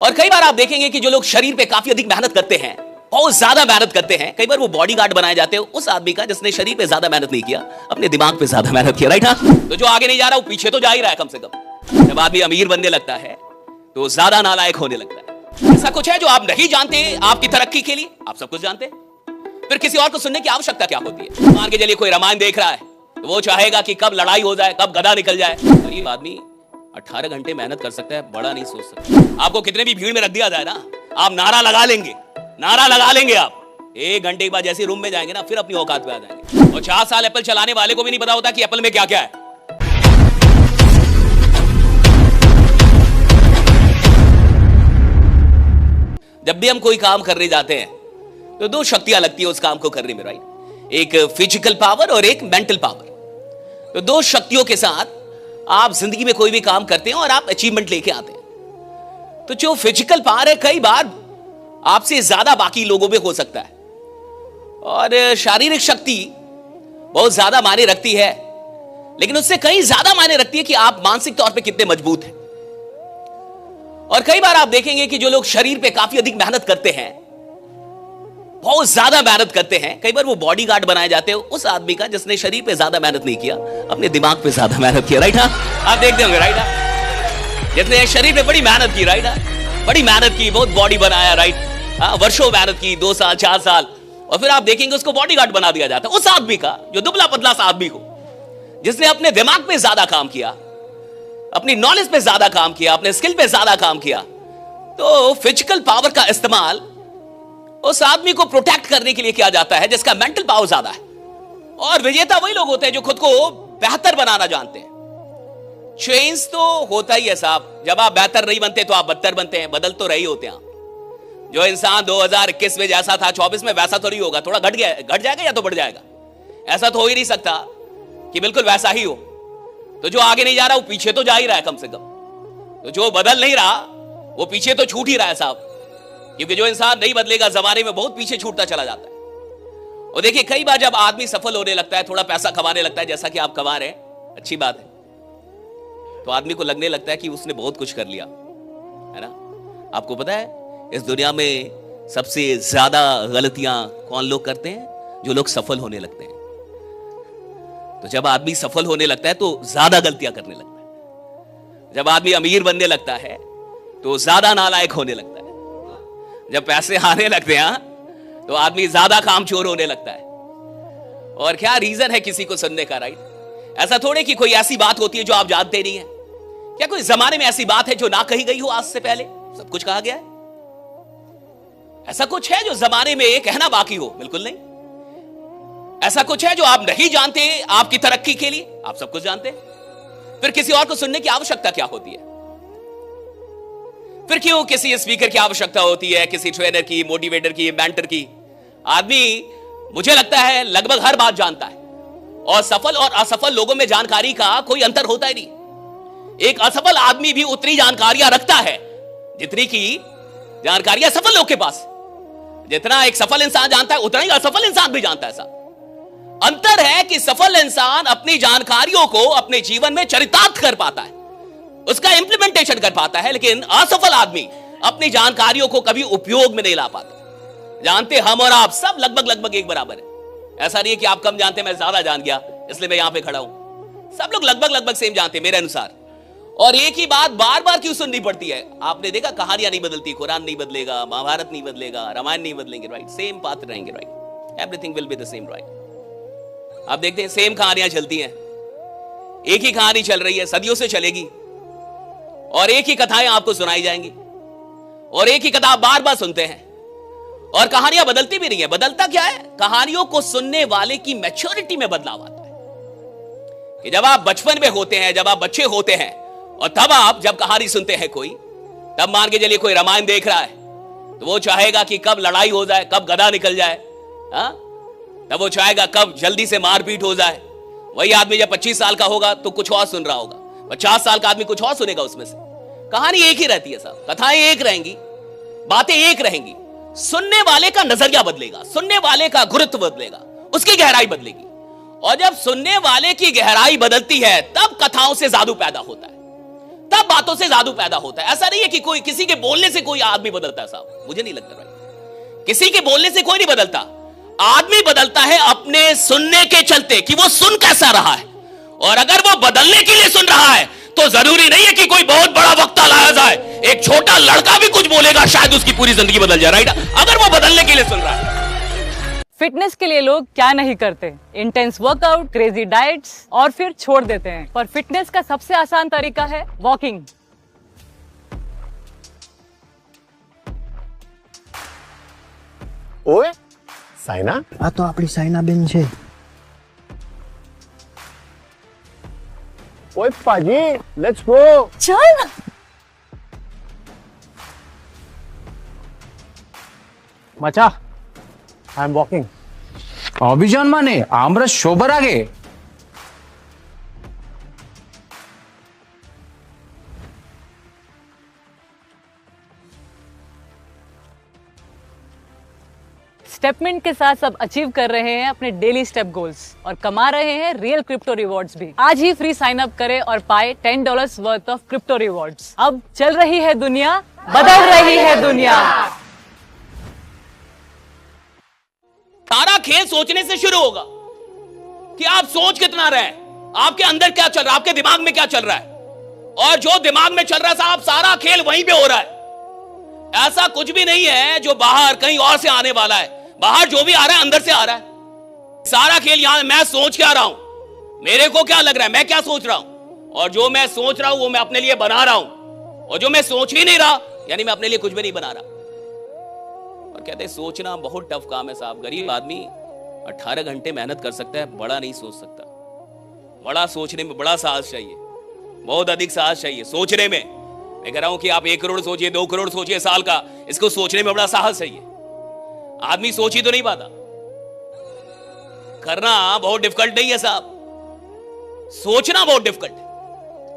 और कई बार आप देखेंगे कि जो लोग शरीर पे काफी अधिक मेहनत करते हैं, बहुत ज्यादा मेहनत करते हैं, कई बार वो बॉडीगार्ड बनाए जाते हैं उस आदमी का जिसने शरीर पे ज्यादा मेहनत नहीं किया, अपने दिमाग पे ज्यादा मेहनत किया। राइट? हाँ, तो जो आगे नहीं जा रहा वो पीछे तो जा ही रहा है कम से कम। जब आदमी अमीर बनने लगता है तो ज्यादा नालायक होने लगता है। ऐसा कुछ है जो आप नहीं जानते आपकी तरक्की के लिए आप सब कुछ जानते हैं, फिर किसी और को सुनने की आवश्यकता क्या होती है। मान के चलिए कोई रामायण देख रहा है तो वो चाहेगा कि कब लड़ाई हो जाए, कब गधा निकल जाए। गरीब आदमी 18 घंटे मेहनत कर सकता है, बड़ा नहीं सोच सकता। आपको कितने भी भीड़ में रख दिया जाए ना, आप नारा लगा लेंगे आप 1 घंटे के बाद जैसे रूम में जाएंगे ना फिर अपनी औकात पे आ जाएंगे। और 4 साल एप्पल चलाने वाले को भी नहीं पता होता कि एप्पल में क्या क्या है। जब भी हम कोई काम करने जाते हैं तो 2 शक्तियां लगती है उस काम को करने में। राइट? एक फिजिकल पावर और एक मेंटल पावर। तो 2 शक्तियों के साथ आप जिंदगी में कोई भी काम करते हैं और आप अचीवमेंट लेके आते हैं। तो जो फिजिकल पावर है कई बार आपसे ज्यादा बाकी लोगों में हो सकता है, और शारीरिक शक्ति बहुत ज्यादा मायने रखती है, लेकिन उससे कहीं ज्यादा मायने रखती है कि आप मानसिक तौर पे कितने मजबूत हैं। और कई बार आप देखेंगे कि जो लोग शरीर पे काफी अधिक मेहनत करते हैं, बहुत ज्यादा मेहनत करते हैं, कई बार वो बॉडीगार्ड बनाए जाते हैं उस आदमी का जिसने शरीर पे ज्यादा मेहनत नहीं किया, अपने दिमाग पे ज्यादा मेहनत किया। राइट? हाँ, आप देखते होंगे। राइट? हाँ, जिसने शरीर पे बड़ी मेहनत की। राइट? हाँ, बड़ी मेहनत की, बहुत बॉडी बनाया। राइट? हाँ, वर्षों मेहनत की, 2 साल 4 साल, और फिर आप देखेंगे उसको बॉडीगार्ड बना दिया जाता है उस आदमी का जो दुबला पतला सा आदमी हो, जिसने अपने दिमाग पे ज्यादा काम किया, अपनी नॉलेज पे ज्यादा काम किया, अपने स्किल पे ज्यादा काम किया। तो फिजिकल पावर का इस्तेमाल उस आदमी को प्रोटेक्ट करने के लिए किया जाता है जिसका मेंटल पावर ज्यादा है। और विजेता वही लोग होते हैं जो खुद को बेहतर बनाना जानते हैं। चेंज तो होता ही है साहब, जब आप बेहतर नहीं बनते तो आप बदतर बनते हैं, बदल तो रही होते हैं आप। जो इंसान 2021 में जैसा था 24 में वैसा तो नहीं होगा, थोड़ा घट जाएगा या तो बढ़ जाएगा। ऐसा तो हो ही नहीं सकता कि बिल्कुल वैसा ही हो। तो जो आगे नहीं जा रहा वो पीछे तो जा ही रहा है कम से कम। तो जो बदल नहीं रहा वो पीछे तो छूट ही रहा है साहब, क्योंकि जो इंसान नहीं बदलेगा जमाने में बहुत पीछे छूटता चला जाता है। और देखिए कई बार जब आदमी सफल होने लगता है, थोड़ा पैसा कमाने लगता है, जैसा कि आप कमा रहे हैं, अच्छी बात है, तो आदमी को लगने लगता है कि उसने बहुत कुछ कर लिया, है ना। आपको पता है इस दुनिया में सबसे ज्यादा गलतियां कौन लोग करते हैं? जो लोग सफल होने लगते हैं। तो जब आदमी सफल होने लगता है तो ज्यादा गलतियां करने लगता है। जब आदमी अमीर बनने लगता है तो ज्यादा नालायक होने लगता है। जब पैसे आने लगते हैं तो आदमी ज्यादा कामचोर होने लगता है। और क्या रीजन है किसी को सुनने का? राइट? ऐसा थोड़े कि कोई ऐसी बात होती है जो आप जानते नहीं है। क्या कोई जमाने में ऐसी बात है जो ना कही गई हो? आज से पहले सब कुछ कहा गया है। ऐसा कुछ है जो जमाने में कहना बाकी हो? बिल्कुल नहीं। ऐसा कुछ है जो आप नहीं जानते आपकी तरक्की के लिए? आप सब कुछ जानते हैं, फिर किसी और को सुनने की आवश्यकता क्या होती है? फिर क्यों किसी स्पीकर की आवश्यकता होती है, किसी ट्रेनर की, मोटिवेटर की, मेंटर की? आदमी मुझे लगता है लगभग हर बात जानता है, और सफल और असफल लोगों में जानकारी का कोई अंतर होता ही नहीं। एक असफल आदमी भी उतनी जानकारियां रखता है जितनी की जानकारियां सफल लोग के पास। जितना एक सफल इंसान जानता है उतना ही असफल इंसान भी जानता है। ऐसा अंतर है कि सफल इंसान अपनी जानकारियों को अपने जीवन में चरितार्थ कर पाता है, उसका इंप्लीमेंटेशन कर पाता है, लेकिन असफल आदमी अपनी जानकारियों को कभी उपयोग में नहीं ला पाता। जानते हम और आप सब लगभग एक बराबर है। ऐसा नहीं है कि आप कम जानते मैं ज्यादा जान गया इसलिए मैं यहां पे खड़ा हूं। सब लोग लगभग सेम जानते हैं मेरे अनुसार। और एक ही बात बार बार क्यों सुननी पड़ती है? आपने देखा कहानियां नहीं बदलती, कुरान नहीं बदलेगा, महाभारत नहीं बदलेगा, रामायण नहीं बदलेंगे। राइट? सेम पात्र रहेंगे। Right? Everything will be the same. Right? आप देखते हैं सेम कहानियां चलती हैं, एक ही कहानी चल रही है, सदियों से चलेगी, और एक ही कथाएं आपको सुनाई जाएंगी, और एक ही कथा आप बार बार सुनते हैं, और कहानियां बदलती भी नहीं है। बदलता क्या है? कहानियों को सुनने वाले की मैच्योरिटी में बदलाव आता है। कि जब आप बचपन में होते हैं, जब आप बच्चे होते हैं, और तब आप जब कहानी सुनते हैं कोई, तब मान के चलिए कोई रामायण देख रहा है तो वो चाहेगा कि कब लड़ाई हो जाए, कब गधा निकल जाए, तब वो चाहेगा कब जल्दी से मारपीट हो जाए। वही आदमी जब 25 साल का होगा तो कुछ और सुन रहा होगा, 50 साल का आदमी कुछ और सुनेगा। उसमें से कहानी एक ही रहती है साहब, कथाएं एक रहेंगी, बातें एक रहेंगी। सुनने वाले का नजरिया बदलेगा, सुनने वाले का गुरुत्व बदलेगा, उसकी गहराई बदलेगी। और जब सुनने वाले की गहराई बदलती है तब कथाओं से जादू पैदा होता है। तब बातों से जादू पैदा होता है। ऐसा नहीं है कि कोई किसी के बोलने से कोई आदमी बदलता है साहब, मुझे नहीं लगता भाई। किसी के बोलने से कोई नहीं बदलता, आदमी बदलता है अपने सुनने के चलते कि वो सुन कैसा रहा है। और अगर वो बदलने के लिए सुन रहा है तो जरूरी नहीं है कि कोई बहुत बड़ा वक्ता लाया जाए। एक छोटा लड़का भी कुछ बोलेगा, शायद उसकी पूरी जिंदगी बदल जाए, राइट, अगर वो बदलने के लिए सुन रहा है। फिटनेस के लिए लोग क्या नहीं करते, इंटेंस वर्कआउट, क्रेजी डाइट्स और फिर छोड़ देते हैं। पर फिटनेस का सबसे आसान तरीका है वॉकिंग। ओए साइना, આ તો આપણી સાયનાબેન છે. ओए पाजी, लेट्स गो. चल मचा, आई एम वॉकिंग. અભિજાન માને આમરસ શોભર આગે. स्टेपमिंट के साथ सब अचीव कर रहे हैं अपने डेली स्टेप गोल्स और कमा रहे हैं रियल क्रिप्टो रिवॉर्ड्स भी। आज ही फ्री साइन अप करें और पाए $10 वर्थ ऑफ क्रिप्टो रिवॉर्ड्स। अब चल रही है दुनिया, बदल रही है दुनिया। सारा खेल सोचने से शुरू होगा कि आप सोच कितना रहे हैं, आपके अंदर क्या चल रहा है, आपके दिमाग में क्या चल रहा है। और जो दिमाग में चल रहा है साहब, सारा खेल वहीं पे हो रहा है। ऐसा कुछ भी नहीं है जो बाहर कहीं और से आने वाला है। बाहर जो भी आ रहा है अंदर से आ रहा है। सारा खेल यहां मैं सोच क्या रहा हूं, मेरे को क्या लग रहा है, मैं क्या सोच रहा हूं, और जो मैं सोच रहा हूं वो मैं अपने लिए बना रहा हूं, और जो मैं सोच ही नहीं रहा यानी मैं अपने लिए कुछ भी नहीं बना रहा। और कहते हैं सोचना बहुत टफ काम है साहब। गरीब आदमी 18 घंटे मेहनत कर सकता है, बड़ा नहीं सोच सकता। बड़ा सोचने में बड़ा साहस चाहिए, बहुत अधिक साहस चाहिए सोचने में। मैं कह रहा हूं कि आप 1 करोड़ सोचिए, 2 करोड़ सोचिए साल का, इसको सोचने में बड़ा साहस चाहिए। आदमी सोच ही तो नहीं पाता। करना बहुत डिफिकल्ट नहीं है साहब, सोचना बहुत डिफिकल्ट है।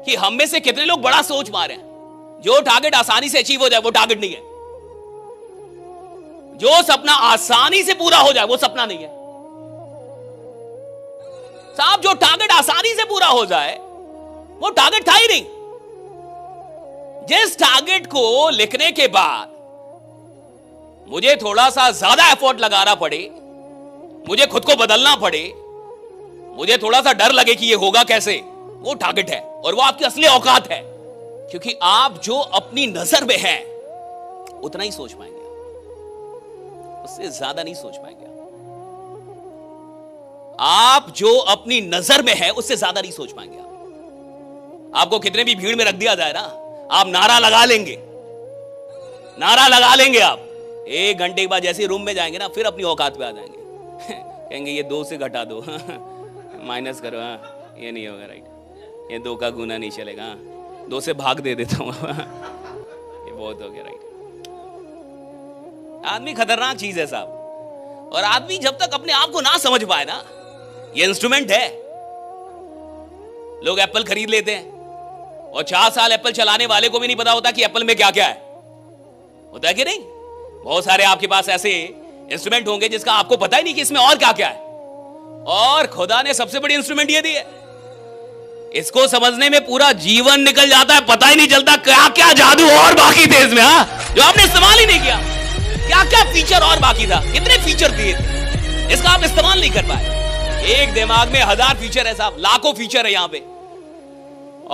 कि हम में से कितने लोग बड़ा सोच पा रहे हैं। जो टारगेट आसानी से अचीव हो जाए वो टारगेट नहीं है। जो सपना आसानी से पूरा हो जाए वो सपना नहीं है साहब। जो टारगेट आसानी से पूरा हो जाए वो टारगेट था ही नहीं। जिस टारगेट को लिखने के बाद मुझे थोड़ा सा ज्यादा एफर्ट लगाना पड़े, मुझे खुद को बदलना पड़े, मुझे थोड़ा सा डर लगे कि ये होगा कैसे, वो टारगेट है और वो आपकी असली औकात है। क्योंकि आप जो अपनी नजर में है उतना ही सोच पाएंगे, उससे ज्यादा नहीं सोच पाएंगे। आप जो अपनी नजर में है उससे ज्यादा नहीं सोच पाएंगे। आपको कितने भी भीड़ में रख दिया जाए ना, आप नारा लगा लेंगे, नारा लगा लेंगे। आप 1 घंटे के बाद जैसे रूम में जाएंगे ना, फिर अपनी औकात पे आ जाएंगे। कहेंगे ये 2 से घटा दो, माइनस करो, ये नहीं होगा, राइट, ये 2 का गुना नहीं चलेगा, 2 से भाग दे देता हूं, ये बहुत हो गया, राइट। आदमी खतरनाक चीज है साहब। और आदमी जब तक अपने आप को ना समझ पाए ना, ये इंस्ट्रूमेंट है। लोग एप्पल खरीद लेते हैं और 4 साल एप्पल चलाने वाले को भी नहीं पता होता कि एप्पल में क्या क्या है। होता है कि नहीं? बहुत सारे आपके पास ऐसे इंस्ट्रूमेंट होंगे जिसका आपको पता ही नहीं कि इसमें और क्या क्या है। और खुदा ने सबसे बड़ी इंस्ट्रूमेंट ये दी है, इसको समझने में पूरा जीवन निकल जाता है, पता ही नहीं चलता क्या क्या जादू और बाकी थे इसमें, जो आपने इस्तेमाल ही नहीं किया। क्या क्या फीचर और बाकी था, कितने फीचर दिए थे, इसका आप इस्तेमाल नहीं कर पाए। एक दिमाग में 1000 फीचर है साहब, लाखों फीचर है यहां पे।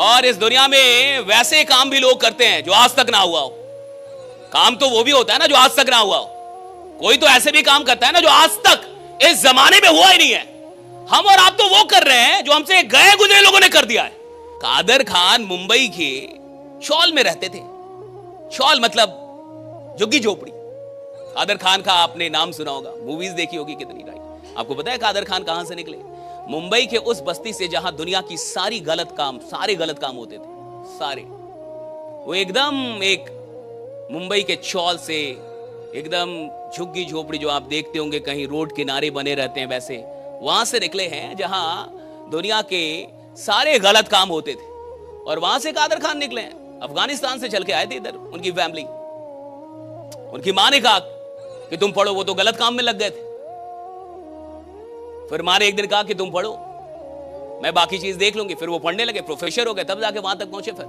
और इस दुनिया में वैसे काम भी लोग करते हैं जो आज तक ना हुआ हो। काम तो वो भी होता है ना जो आज तक ना हुआ हो। कोई तो ऐसे भी काम करता है ना जो आज तक इस जमाने में हुआ ही नहीं है। हम और आप तो वो कर रहे हैं जो हमसे गए गुजरे लोगों ने कर दिया है। कादर खान मुंबई के शॉल में रहते थे। शॉल मतलब झुग्गी झोपड़ी। कादर खान का आपने नाम सुना होगा, मूवीज देखी होगी कितनी, राइट। आपको पता है कादर खान कहां से निकले? मुंबई के उस बस्ती से जहां दुनिया की सारे गलत काम होते थे, सारे। वो एकदम एक मुंबई के चौल से, एकदम झुग्गी झोपड़ी जो आप देखते होंगे कहीं रोड किनारे बने रहते हैं, वैसे वहां से निकले हैं जहां दुनिया के सारे गलत काम होते थे। और वहां से कादर खान निकले हैं, अफगानिस्तान से चल के आए थे इधर। उनकी फैमिली, उनकी मां ने कहा कि तुम पढ़ो, वो तो गलत काम में लग गए थे। फिर मां ने एक दिन कहा कि तुम पढ़ो, मैं बाकी चीज देख लूंगी। फिर वो पढ़ने लगे, प्रोफेसर हो गए, तब जाके वहां तक पहुंचे। फिर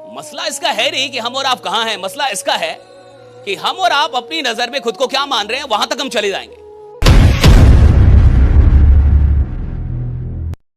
मसला इसका है नहीं कि हम और आप कहां हैं, मसला इसका है कि हम और आप अपनी नजर में खुद को क्या मान रहे हैं, वहां तक हम चले जाएंगे।